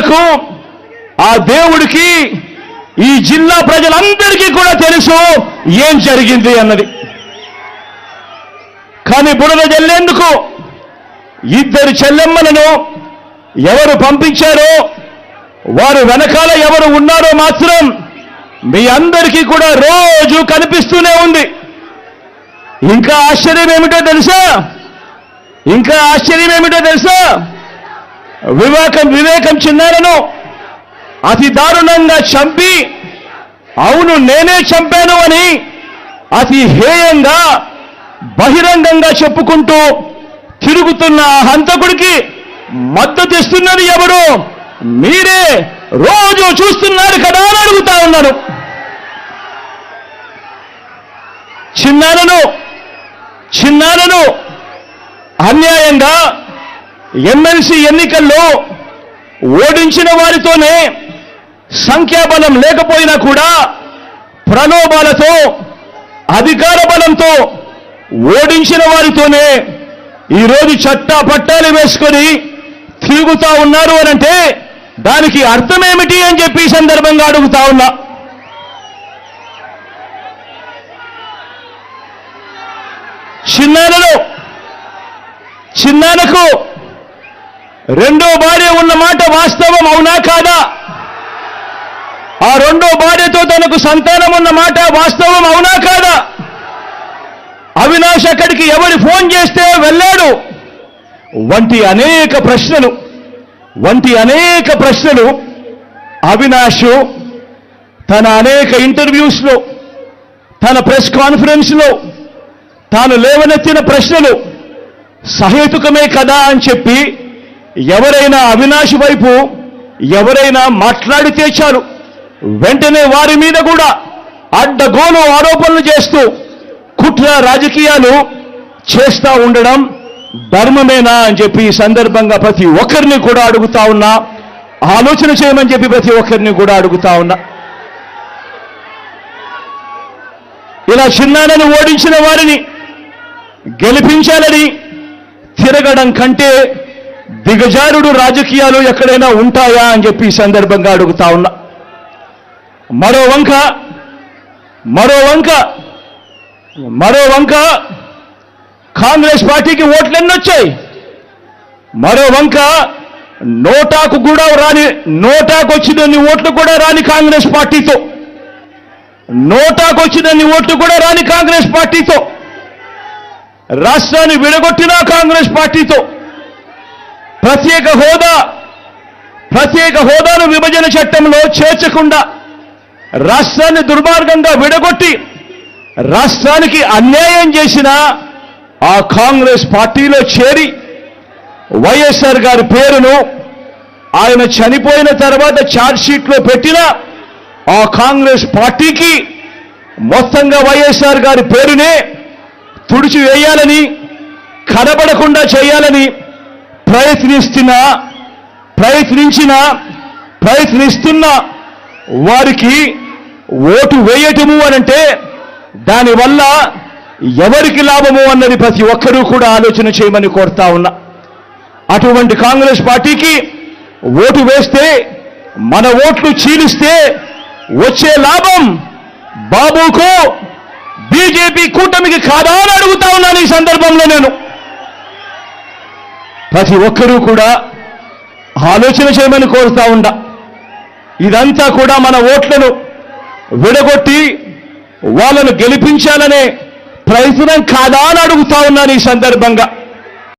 దేవులకు ఆ దేవుడికి ఈ జిల్లా ప్రజలందరికీ కూడా తెలుసు ఏం జరిగింది అన్నది. కానీ బురద జల్లేందుకు ఇద్దరు చెల్లెమ్మలను ఎవరు పంపించారో, వారు వెనకాల ఎవరు ఉన్నారో మాత్రం మీ అందరికీ కూడా రోజు కనిపిస్తూనే ఉంది. ఇంకా ఆశ్చర్యం ఏమిటో తెలుసా? వివేకం చిన్నారను అతి దారుణంగా చంపి, అవును నేనే చంపాను అని అతి హేయంగా బహిరంగంగా చెప్పుకుంటూ తిరుగుతున్న ఆ హంతకుడికి మద్దతు ఇస్తున్నది ఎవరు? మీరే రోజు చూస్తున్నారు కదా అని అడుగుతా ఉన్నాను. చిన్నారను అన్యాయంగా ఎమ్మెల్సీ ఎన్నికల్లో ఓడించిన వారితోనే, సంఖ్యాబలం లేకపోయినా కూడా ప్రలోభాలతో, అధికార బలంతో ఓడించిన వారితోనే ఈరోజు చట్టా పట్టాలు వేసుకొని తిరుగుతా ఉన్నారు అనంటే దానికి అర్థమేమిటి అని చెప్పి ఈ సందర్భంగా అడుగుతా ఉన్నా. చిన్నారకు రెండో భార్య ఉన్న మాట వాస్తవం అవునా కాదా? ఆ రెండో భార్యతో తనకు సంతానం ఉన్న మాట వాస్తవం అవునా కాదా? అవినాష్ అక్కడికి ఎవరు ఫోన్ చేస్తే వెళ్ళాడు వంటి అనేక ప్రశ్నలు అవినాష్ తన అనేక ఇంటర్వ్యూస్లో, తన ప్రెస్ కాన్ఫరెన్స్లో తాను లేవనెత్తిన ప్రశ్నలు సహేతుకమే కదా అని చెప్పి ఎవరైనా అవినాష్ వైపు ఎవరైనా మాట్లాడితే చాలు వెంటనే వారి మీద కూడా అడ్డగోలు ఆరోపణలు చేస్తూ కుట్ర రాజకీయాలు చేస్తూ ఉండడం ధర్మమేనా అని చెప్పి ఈ సందర్భంగా ప్రతి ఒక్కరిని కూడా అడుగుతా ఉన్నా. ఆలోచన చేయమని చెప్పి ప్రతి ఒక్కరిని కూడా అడుగుతా ఉన్నా. ఇలా చిన్నారను ఓడించిన వారిని గెలిపించాలని తిరగడం కంటే దిగజారుడు రాజకీయాలు ఎక్కడైనా ఉంటాయా అని చెప్పి ఈ సందర్భంగా అడుగుతా ఉన్నా. మరో వంక కాంగ్రెస్ పార్టీకి ఓట్లు ఎన్నొచ్చాయి. మరో వంక నోటాకు వచ్చినన్ని ఓట్లు కూడా రాని కాంగ్రెస్ పార్టీతో, రాష్ట్రాన్ని విడగొట్టిన కాంగ్రెస్ పార్టీతో, ప్రత్యేక హోదాను విభజన చట్టంలో చేర్చకుండా రాష్ట్రాన్ని దుర్మార్గంగా విడగొట్టి రాష్ట్రానికి అన్యాయం చేసిన ఆ కాంగ్రెస్ పార్టీలో చేరి వైఎస్ఆర్ గారి పేరును ఆయన చనిపోయిన తర్వాత ఛార్జ్షీట్లో పెట్టిన ఆ కాంగ్రెస్ పార్టీకి మొత్తంగా వైఎస్ఆర్ గారి పేరునే తుడిచివేయాలని, కనబడకుండా చేయాలని ప్రయత్నిస్తున్న వారికి ఓటు వేయటము అనంటే దానివల్ల ఎవరికి లాభము అన్నది ప్రతి ఒక్కరూ కూడా ఆలోచన చేయమని కోరుతా ఉన్నా. అటువంటి కాంగ్రెస్ పార్టీకి ఓటు వేస్తే, మన ఓట్లు చీలిస్తే వచ్చే లాభం బాబుకు, బీజేపీ కూటమికి కాదా అని అడుగుతా ఉన్నాను. ఈ సందర్భంలో నేను ప్రతి ఒక్కరూ కూడా ఆలోచన చేయమని కోరుతా ఉన్నా. ఇదంతా కూడా మన ఓట్లను విడగొట్టి వాళ్ళను గెలిపించాలనే ప్రయత్నం కాదా అని అడుగుతా ఉన్నాను ఈ సందర్భంగా.